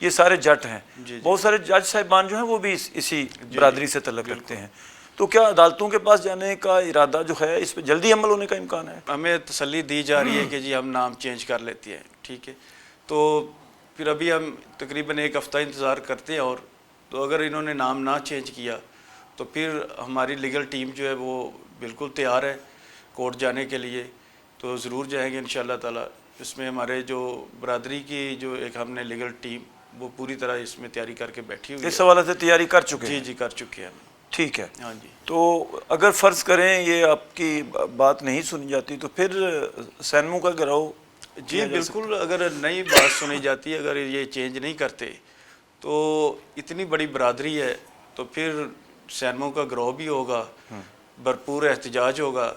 یہ سارے جٹ ہیں. جی. بہت سارے جج صاحبان جو ہیں وہ بھی اسی برادری سے تعلق رکھتے ہیں. تو کیا عدالتوں کے پاس جانے کا ارادہ جو ہے اس پہ جلدی عمل ہونے کا امکان ہے؟ ہمیں تسلی دی جا رہی ہے کہ جی ہم نام چینج کر لیتے ہیں. ٹھیک ہے، تو پھر ابھی ہم تقریباً 1 ہفتہ انتظار کرتے ہیں، اور تو اگر انہوں نے نام نہ چینج کیا تو پھر ہماری لیگل ٹیم جو ہے وہ بالکل تیار ہے کورٹ جانے کے لیے. تو ضرور جائیں گے انشاءاللہ تعالی. اس میں ہمارے جو برادری کی جو ایک ہم نے لیگل ٹیم وہ پوری طرح اس میں تیاری کر کے بیٹھی ہوئی ہے. اس حوالے سے تیاری کر چکے ہیں؟ جی کر چکے ہیں. ٹھیک ہے. ہاں جی. تو اگر فرض کریں یہ آپ کی بات نہیں سنی جاتی تو پھر سینمو کا گراؤ؟ جی بالکل، اگر نئی بات سنی جاتی ہے، اگر یہ چینج نہیں کرتے تو اتنی بڑی برادری ہے تو پھر سینموں کا گروہ بھی ہوگا، بھرپور احتجاج ہوگا.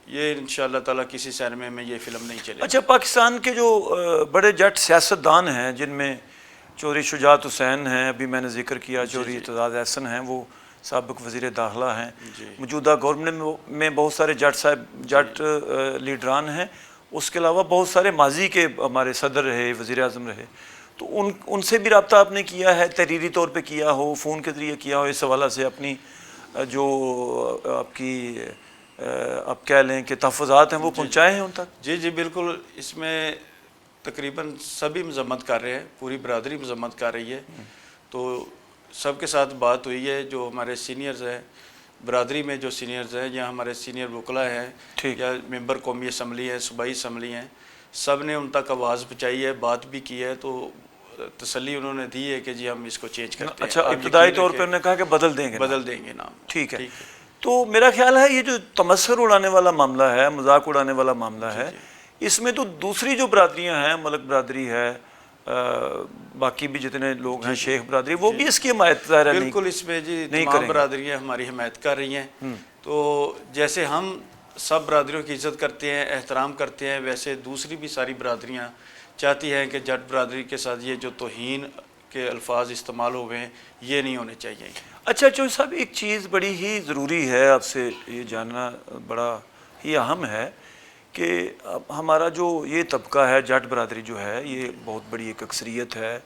یہ انشاءاللہ تعالیٰ کسی سینمے میں یہ فلم نہیں چلے. اچھا، پاکستان کے جو بڑے جٹ سیاستدان ہیں جن میں چودھری شجاعت حسین ہیں، ابھی میں نے ذکر کیا، چودھری اعتزاز احسن ہیں، وہ سابق وزیر داخلہ ہیں. موجودہ گورنمنٹ میں بہت سارے جٹ لیڈران ہیں. اس کے علاوہ بہت سارے ماضی کے ہمارے صدر رہے، وزیر اعظم رہے. تو ان سے بھی رابطہ آپ نے کیا ہے؟ تحریری طور پہ کیا ہو، فون کے ذریعے کیا ہو؟ اس حوالے سے اپنی جو آپ کی آپ کہہ لیں کہ تحفظات ہیں وہ پہنچائے ہیں ان تک؟ جی بالکل. اس میں تقریباً سبھی مذمت کر رہے ہیں، پوری برادری مذمت کر رہی ہے. تو سب کے ساتھ بات ہوئی ہے. جو ہمارے سینئرز ہیں برادری میں، جو سینئرز ہیں یا ہمارے سینئر وکلاء ہیں یا ممبر قومی اسمبلی ہیں، صوبائی اسمبلی ہیں، سب نے ان تک آواز پہنچائی ہے، بات بھی کی ہے. تو تسلی انہوں نے دی ہے کہ جی ہم اس کو چینج کرتے ہیں. اچھا، ابتدائی طور پہ انہوں نے کہا کہ بدل دیں گے نام. ٹھیک ہے. تو میرا خیال ہے یہ جو تمسخر اڑانے والا معاملہ ہے، مذاق اڑانے والا معاملہ ہے، اس میں تو دوسری جو برادریاں ہیں، ملک برادری ہے، باقی بھی جتنے لوگ ہیں، شیخ برادری، وہ بھی اس کی حمایت ظاہر نہیں. بالکل، اس میں جی تمام برادریاں ہماری حمایت کر رہی ہیں. تو جیسے ہم سب برادریوں کی عزت کرتے ہیں، احترام کرتے ہیں، ویسے دوسری بھی ساری برادریاں چاہتی ہیں کہ جٹ برادری کے ساتھ یہ جو توہین کے الفاظ استعمال ہوئے ہیں یہ نہیں ہونے چاہیے. اچھا چوہدری صاحب، ایک چیز بڑی ہی ضروری ہے آپ سے یہ جاننا، بڑا ہی اہم ہے کہ ہمارا جو یہ طبقہ ہے، جٹ برادری جو ہے، یہ بہت بڑی ایک اکثریت ہے.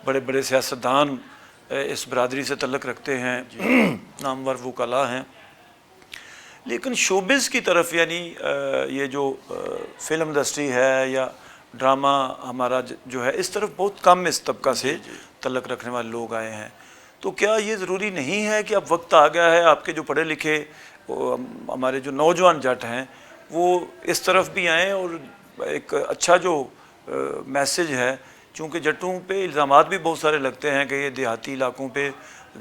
بڑے بڑے سیاستدان اس برادری سے تعلق رکھتے ہیں، نامور وکلاء ہیں. لیکن شوبز کی طرف، یعنی یہ جو فلم انڈسٹری ہے یا ڈرامہ ہمارا جو ہے، اس طرف بہت کم اس طبقہ سے تعلق رکھنے والے لوگ آئے ہیں. تو کیا یہ ضروری نہیں ہے کہ اب وقت آ گیا ہے آپ کے جو پڑھے لکھے ہمارے جو نوجوان جٹ ہیں وہ اس طرف بھی آئیں، اور ایک اچھا جو میسج ہے، چونکہ جٹوں پہ الزامات بھی بہت سارے لگتے ہیں کہ یہ دیہاتی علاقوں پہ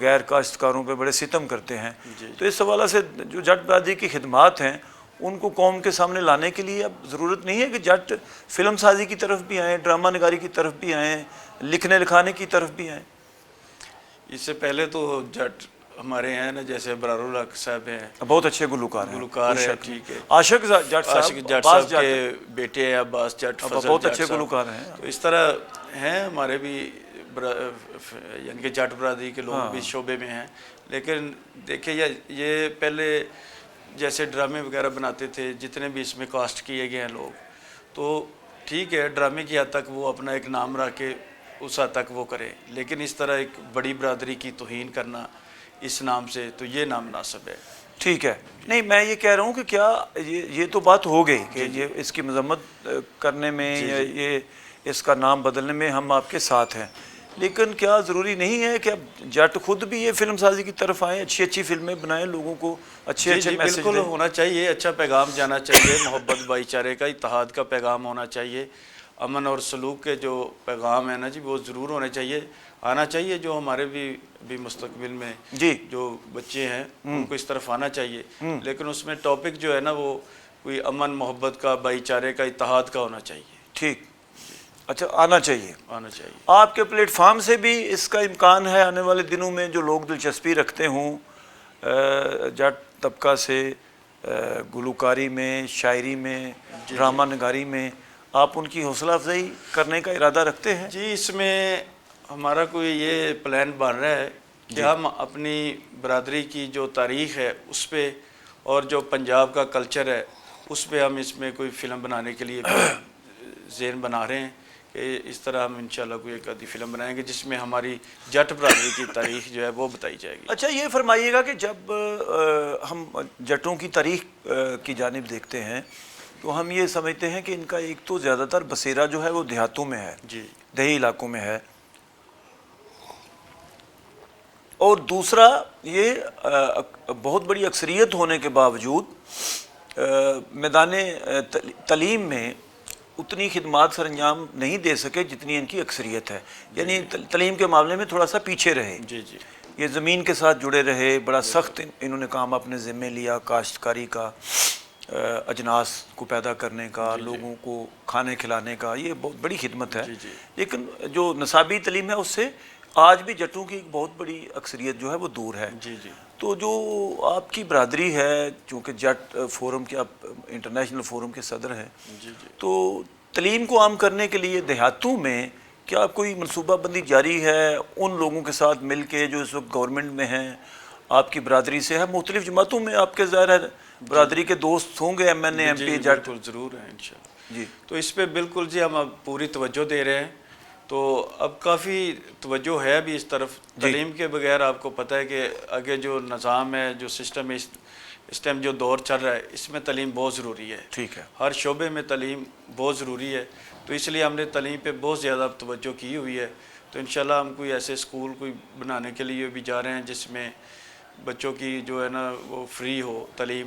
غیر کاشتکاروں پہ بڑے ستم کرتے ہیں. تو اس حوالے سے جو جٹ برادری کی خدمات ہیں ان کو قوم کے سامنے لانے کے لیے اب ضرورت نہیں ہے کہ جٹ فلم سازی کی طرف بھی آئیں، ڈرامہ نگاری کی طرف بھی آئیں، لکھنے لکھانے کی طرف بھی آئیں؟ اس سے پہلے تو جٹ ہمارے ہیں نا، جیسے برار الحق صاحب ہیں، بہت اچھے گلوکار ہیں. ٹھیک ہے. عاشق جٹ صاحب کے بیٹے ہیں عباس جٹ، بہت اچھے گلوکار ہیں. تو اس طرح ہیں ہمارے بھی یعنی کہ جٹ برادری کے لوگ بھی شعبے میں ہیں. لیکن دیکھیں یہ پہلے جیسے ڈرامے وغیرہ بناتے تھے، جتنے بھی اس میں کاسٹ کیے گئے ہیں لوگ، تو ٹھیک ہے، ڈرامے کی حد تک وہ اپنا ایک نام رکھ کے اس حد تک وہ کریں. لیکن اس طرح ایک بڑی برادری کی توہین کرنا اس نام سے، تو یہ نامناسب ہے. ٹھیک ہے. نہیں، میں یہ کہہ رہا ہوں کہ کیا یہ تو بات ہو گئی کہ یہ اس کی مذمت کرنے میں یا یہ اس کا نام بدلنے میں ہم آپ کے ساتھ ہیں. لیکن کیا ضروری نہیں ہے کہ اب جٹ خود بھی یہ فلم سازی کی طرف آئیں، اچھی اچھی فلمیں بنائیں، لوگوں کو اچھے میسج دیں؟ بالکل ہونا چاہیے، اچھا پیغام جانا چاہیے، محبت بھائی چارے کا، اتحاد کا پیغام ہونا چاہیے، امن اور سلوک کے جو پیغام ہیں نا جی وہ ضرور ہونے چاہیے، آنا چاہیے. جو ہمارے بھی مستقبل میں جو بچے ہیں ان کو اس طرف آنا چاہیے. لیکن اس میں ٹاپک جو ہے نا وہ کوئی امن محبت کا، بھائی چارے کا، اتحاد کا ہونا چاہیے. ٹھیک. اچھا، آنا چاہیے. آپ کے پلیٹ فارم سے بھی اس کا امکان ہے آنے والے دنوں میں جو لوگ دلچسپی رکھتے ہوں جٹ طبقہ سے گلوکاری میں، شاعری میں، ڈرامہ نگاری میں، آپ ان کی حوصلہ افزائی کرنے کا ارادہ رکھتے ہیں؟ جی، اس میں ہمارا کوئی یہ پلان بن رہا ہے کہ ہم اپنی برادری کی جو تاریخ ہے اس پہ اور جو پنجاب کا کلچر ہے اس پہ ہم اس میں کوئی فلم بنانے کے لیے ذہن بنا رہے ہیں کہ اس طرح ہم انشاءاللہ کوئی ایک آدھی فلم بنائیں گے جس میں ہماری جٹ برادری کی تاریخ جو ہے وہ بتائی جائے گی۔ اچھا یہ فرمائیے گا کہ جب ہم جٹوں کی تاریخ کی جانب دیکھتے ہیں تو ہم یہ سمجھتے ہیں کہ ان کا ایک تو زیادہ تر بسیرا جو ہے وہ دیہاتوں میں ہے، جی دیہی علاقوں میں ہے، اور دوسرا یہ بہت بڑی اکثریت ہونے کے باوجود میدان تعلیم میں اتنی خدمات سر انجام نہیں دے سکے جتنی ان کی اکثریت ہے، یعنی تعلیم کے معاملے میں تھوڑا سا پیچھے رہے، جی جی یہ زمین کے ساتھ جڑے رہے، بڑا سخت انہوں نے کام اپنے ذمے لیا، کاشتکاری کا، اجناس کو پیدا کرنے کا، لوگوں کو کھانے کھلانے کا، یہ بہت بڑی خدمت ہے، لیکن جو نصابی تعلیم ہے اس سے آج بھی جٹوں کی ایک بہت بڑی اکثریت جو ہے وہ دور ہے۔ جی جی تو جو آپ کی برادری ہے، چونکہ جٹ فورم کے آپ انٹرنیشنل فورم کے صدر ہیں، جی جی تو تعلیم کو عام کرنے کے لیے دیہاتوں میں کیا کوئی منصوبہ بندی جاری ہے ان لوگوں کے ساتھ مل کے جو اس وقت گورنمنٹ میں ہیں، آپ کی برادری سے ہے، مختلف جماعتوں میں آپ کے ظاہر ہے برادری کے دوست ہوں گے، ایم این اے، ایم پی، جٹ؟ بالکل ضرور ہے انشاءاللہ۔ جی تو اس پہ بالکل جی ہم اب پوری توجہ دے رہے ہیں، تو اب کافی توجہ ہے بھی اس طرف۔ تعلیم کے بغیر آپ کو پتہ ہے کہ آگے جو نظام ہے، جو سسٹم ہے، اس ٹائم جو دور چل رہا ہے اس میں تعلیم بہت ضروری ہے، ٹھیک ہے، ہر شعبے میں تعلیم بہت ضروری ہے، تو اس لیے ہم نے تعلیم پہ بہت زیادہ توجہ کی ہوئی ہے۔ تو انشاءاللہ ہم کوئی ایسے اسکول کوئی بنانے کے لیے بھی جا رہے ہیں جس میں بچوں کی جو ہے نا وہ فری ہو تعلیم،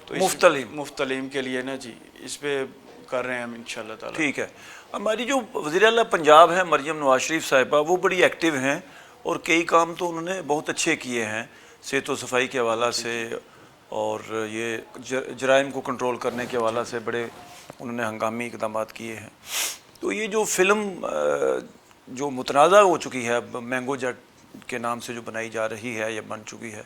تو مفت تعلیم کے لیے نا جی اس پہ کر رہے ہیں ہم انشاءاللہ تعالی۔ ٹھیک ہے۔ ہماری جو وزیر اعلیٰ پنجاب ہے مریم نواز شریف صاحبہ، وہ بڑی ایکٹیو ہیں اور کئی کام تو انہوں نے بہت اچھے کیے ہیں صحت و صفائی کے حوالہ سے، اور یہ جرائم کو کنٹرول کرنے کے حوالہ سے بڑے انہوں نے ہنگامی اقدامات کیے ہیں۔ تو یہ جو فلم جو متنازع ہو چکی ہے اب مینگو جٹ کے نام سے جو بنائی جا رہی ہے یا بن چکی ہے،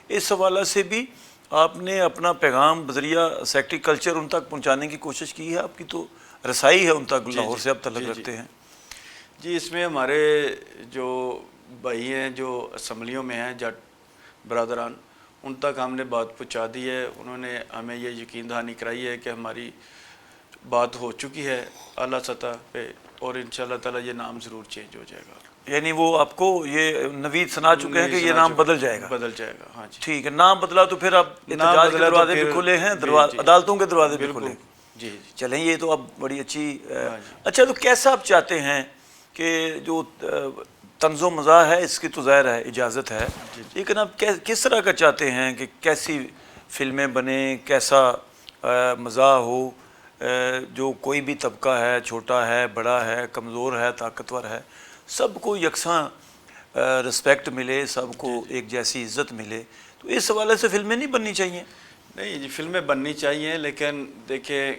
اس حوالہ سے بھی آپ نے اپنا پیغام بذریعہ سیکریکلچر ان تک پہنچانے کی کوشش کی ہے؟ آپ کی تو رسائی ہے ان تک، لاہور سے آپ تعلق رکھتے ہیں۔ جی اس میں ہمارے جو بھائی ہیں جو اسمبلیوں میں ہیں جٹ برادران، ان تک ہم نے بات پہنچا دی ہے، انہوں نے ہمیں یہ یقین دہانی کرائی ہے کہ ہماری بات ہو چکی ہے اعلیٰ سطح پہ، اور انشاءاللہ تعالی یہ نام ضرور چینج ہو جائے گا۔ یعنی وہ آپ کو یہ نوید سنا چکے ہیں کہ یہ نام بدل جائے گا؟ بدل جائے گا، ہاں جی۔ ٹھیک ہے، نام بدلا تو پھر اب احتجاج کے دروازے بھی کھلے ہیں، عدالتوں کے دروازے بھی کھلے ہیں۔ جی جی چلیں یہ تو اب بڑی اچھی اچھا، تو کیسا آپ چاہتے ہیں کہ جو طنز و مزاح ہے اس کی تو ظاہر ہے اجازت ہے، لیکن آپ کس طرح کا چاہتے ہیں کہ کیسی فلمیں بنیں، کیسا مزاح ہو، جو کوئی بھی طبقہ ہے، چھوٹا ہے، بڑا ہے، کمزور ہے، طاقتور ہے، سب کو یکساں رسپیکٹ ملے، سب کو ایک جیسی عزت ملے، تو اس حوالے سے فلمیں نہیں بننی چاہیے؟ نہیں جی فلمیں بننی چاہیے، لیکن دیکھیں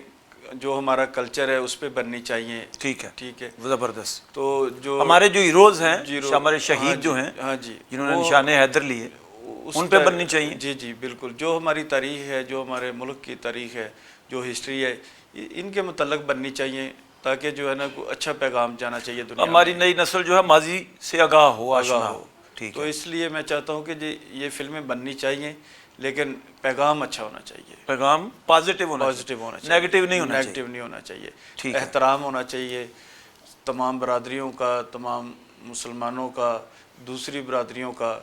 جو ہمارا کلچر ہے اس پہ بننی چاہیے۔ ٹھیک ہے، ٹھیک ہے، زبردست۔ تو جو ہمارے جو ہیروز ہیں، ہمارے شہید جو ہیں ہاں جی جنہوں نے نشان حیدر لیے، ان پہ بننی چاہیے۔ جی جی بالکل، جو ہماری تاریخ ہے، جو ہمارے ملک کی تاریخ ہے، جو ہسٹری ہے، ان کے متعلق بننی چاہیے، تاکہ جو ہے نا کوئی اچھا پیغام جانا چاہیے دنیا میں، ہماری نئی نسل جو ہے ماضی سے آگاہ ہو، آشنا ہو۔ ٹھیک تو ہے، اس لیے میں چاہتا ہوں کہ جی یہ فلمیں بننی چاہیے، لیکن پیغام اچھا ہونا چاہیے، پیغام پازیٹیو ہونا چاہیے، نیگیٹیو نہیں ہونا چاہیے، نیگیٹیو نہیں ہونا چاہیے، ٹھیک ہے، احترام ہونا چاہیے تمام برادریوں کا، تمام مسلمانوں کا، دوسری برادریوں کا،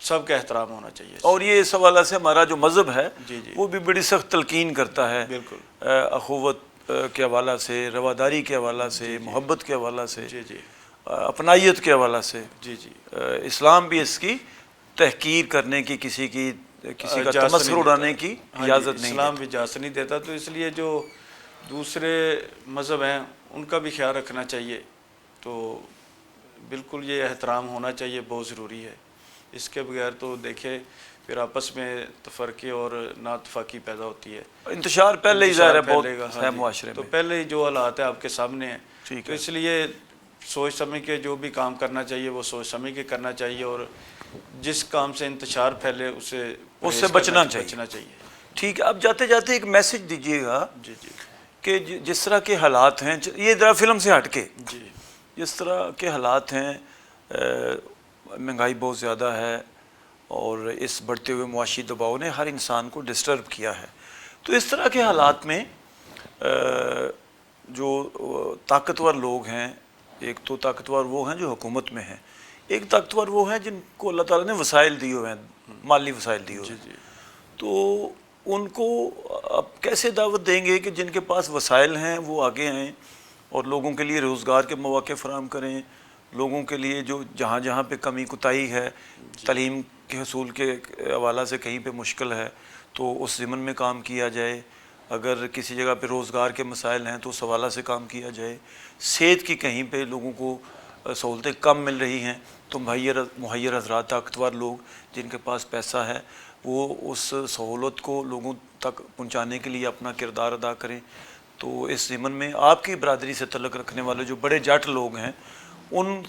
سب کا احترام ہونا چاہیے۔ اور یہ اس حوالہ سے ہمارا جو مذہب ہے جی جی وہ بھی بڑی سخت تلقین کرتا ہے، بالکل، اخوت کے حوالہ سے، رواداری کے حوالہ سے، محبت کے حوالہ سے، جی جی اپنائیت کے حوالہ سے۔ جی جی اسلام بھی اس کی تحقیر کرنے کی، کسی کا تمسخر اڑانے کی اجازت نہیں اسلام دیتا۔ بھی اجازت نہیں دیتا، تو اس لیے جو دوسرے مذہب ہیں ان کا بھی خیال رکھنا چاہیے، تو بالکل یہ احترام ہونا چاہیے، بہت ضروری ہے، اس کے بغیر تو دیکھیں پھر آپس میں تفرقے اور ناتفاقی پیدا ہوتی ہے، انتشار پہلے ہی ظاہر ہے بہت پھیلے گا، ہے معاشرے تو میں۔ پہلے ہی جو حالات ہیں آپ کے سامنے ہیں، ٹھیک تو ہے، اس لیے سوچ سمجھ کے جو بھی کام کرنا چاہیے وہ سوچ سمجھ کے کرنا چاہیے، اور جس کام سے انتشار پھیلے اس سے بچنا چاہیے۔ ٹھیک ہے، اب جاتے جاتے ایک میسج دیجیے گا جی جی کہ جس طرح کے حالات ہیں، یہ ذرا فلم سے ہٹ کے، جی جس طرح کے حالات ہیں، مہنگائی بہت زیادہ ہے اور اس بڑھتے ہوئے معاشی دباؤ نے ہر انسان کو ڈسٹرب کیا ہے، تو اس طرح کے حالات میں جو طاقتور لوگ ہیں، ایک تو طاقتور وہ ہیں جو حکومت میں ہیں، ایک طاقتور وہ ہیں جن کو اللہ تعالیٰ نے وسائل دیے ہوئے ہیں، مالی وسائل دیے ہوئے ہیں. تو ان کو اب کیسے دعوت دیں گے کہ جن کے پاس وسائل ہیں وہ آگے آئیں اور لوگوں کے لیے روزگار کے مواقع فراہم کریں، لوگوں کے لیے جو جہاں جہاں پہ کمی کوتاہی ہے، تعلیم کے حصول کے حوالہ سے کہیں پہ مشکل ہے تو اس ضمن میں کام کیا جائے، اگر کسی جگہ پہ روزگار کے مسائل ہیں تو اس حوالہ سے کام کیا جائے، صحت کی کہیں پہ لوگوں کو سہولتیں کم مل رہی ہیں تو مہیر حضرات طاقتور لوگ جن کے پاس پیسہ ہے وہ اس سہولت کو لوگوں تک پہنچانے کے لیے اپنا کردار ادا کریں. تو اس ضمن میں آپ کی برادری سے تعلق رکھنے والے جو بڑے جٹ لوگ ہیں ان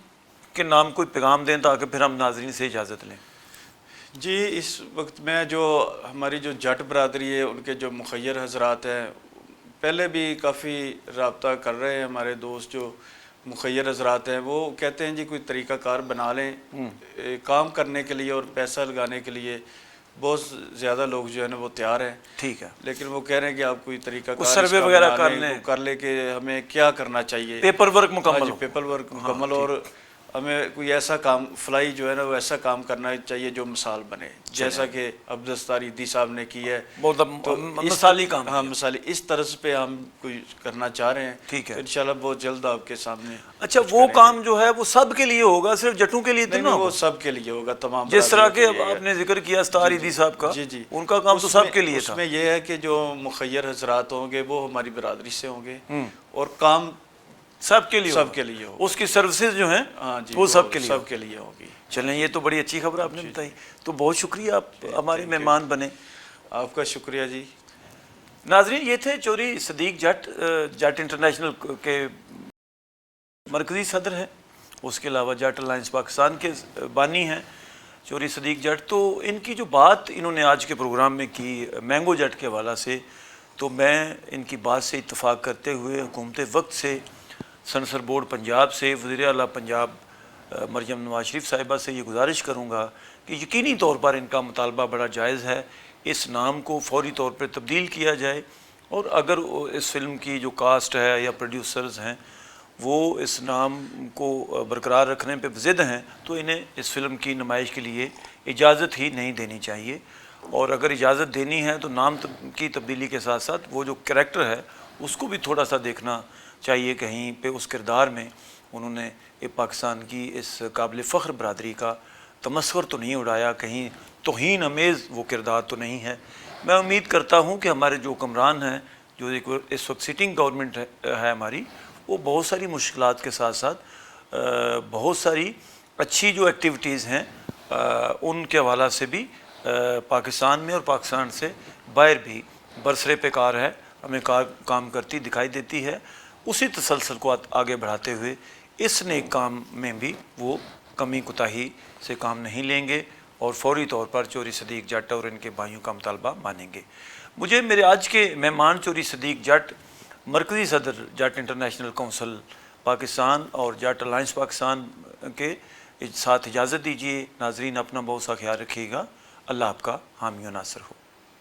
کے نام کوئی پیغام دیں تاکہ پھر ہم ناظرین سے اجازت لیں. جی، اس وقت میں جو ہماری جو جٹ برادری ہے ان کے جو مخیر حضرات ہیں، پہلے بھی کافی رابطہ کر رہے ہیں. ہمارے دوست جو مخیر حضرات ہیں وہ کہتے ہیں جی کوئی طریقہ کار بنا لیں کام کرنے کے لیے اور پیسہ لگانے کے لیے. بہت زیادہ لوگ جو ہے نا وہ تیار ہیں. ٹھیک ہے، لیکن وہ کہہ رہے ہیں کہ آپ کوئی طریقہ کار سروے وغیرہ کر لے کہ ہمیں کیا کرنا چاہیے، پیپر ورک مکمل ہو. پیپر ورک مکمل، اور ہمیں کوئی ایسا کام فلائی جو ہے نا وہ ایسا کام کرنا چاہیے جو مثال بنے، جیسا کہ عبدالستار ایدی صاحب نے کی ہے. بہت مثالی کام. ہاں، مثالی اس طرز پہ ہم کوئی کرنا چاہ رہے ہیں. ٹھیک ہے، انشاءاللہ بہت جلد آپ کے سامنے. اچھا، وہ کام جو ہے وہ سب کے لیے ہوگا، صرف جٹوں کے لیے تو نہ وہ ہوگا؟ سب کے لیے ہوگا، تمام جس طرح کہ آپ نے ذکر کیا اسطار ایدی صاحب کا، جی ان کا کام تو سب کے لیے اس تھا. میں یہ ہے کہ جو مخیر حضرات ہوں گے وہ ہماری برادری سے ہوں گے اور کام سب کے لیے ہوگا. اس کی سروسز جو ہیں وہ سب کے لیے ہوگی. چلیں، یہ تو بڑی اچھی خبر آپ نے بتائی. تو بہت شکریہ، آپ ہمارے مہمان بنے. آپ کا شکریہ جی. ناظرین، یہ تھے چوری صدیق جٹ انٹرنیشنل کے مرکزی صدر ہیں، اس کے علاوہ جٹ الائنس پاکستان کے بانی ہیں چوری صدیق جٹ. تو ان کی جو بات انہوں نے آج کے پروگرام میں کی مینگو جٹ کے حوالہ سے، تو میں ان کی بات سے اتفاق کرتے ہوئے حکومت وقت سے، سنسر بورڈ پنجاب سے، وزیر اعلیٰ پنجاب مریم نواز شریف صاحبہ سے یہ گزارش کروں گا کہ یقینی طور پر ان کا مطالبہ بڑا جائز ہے، اس نام کو فوری طور پر تبدیل کیا جائے. اور اگر اس فلم کی جو کاسٹ ہے یا پروڈیوسرز ہیں وہ اس نام کو برقرار رکھنے پہ ضد ہیں تو انہیں اس فلم کی نمائش کے لیے اجازت ہی نہیں دینی چاہیے. اور اگر اجازت دینی ہے تو نام کی تبدیلی کے ساتھ ساتھ وہ جو کریکٹر ہے اس کو بھی تھوڑا سا دیکھنا چاہیے. کہیں پہ اس کردار میں انہوں نے پاکستان کی اس قابل فخر برادری کا تمسخر تو نہیں اڑایا، کہیں توہین امیز وہ کردار تو نہیں ہے. میں امید کرتا ہوں کہ ہمارے جو حکمران ہیں، جو اس وقت سٹنگ گورنمنٹ ہے ہماری، وہ بہت ساری مشکلات کے ساتھ ساتھ بہت ساری اچھی جو ایکٹیویٹیز ہیں ان کے حوالہ سے بھی پاکستان میں اور پاکستان سے باہر بھی برسرے پہ کار ہے، ہمیں کام کرتی دکھائی دیتی ہے. اسی تسلسل کو آگے بڑھاتے ہوئے اس نیک کام میں بھی وہ کمی کوتاہی سے کام نہیں لیں گے اور فوری طور پر چوری صدیق جٹ اور ان کے بھائیوں کا مطالبہ مانیں گے. مجھے میرے آج کے مہمان چوری صدیق جٹ، مرکزی صدر جٹ انٹرنیشنل کونسل پاکستان اور جٹ الائنس پاکستان کے ساتھ اجازت دیجیے. ناظرین، اپنا بہت سا خیال رکھیے گا. اللہ آپ کا حامی و ناصر ہو.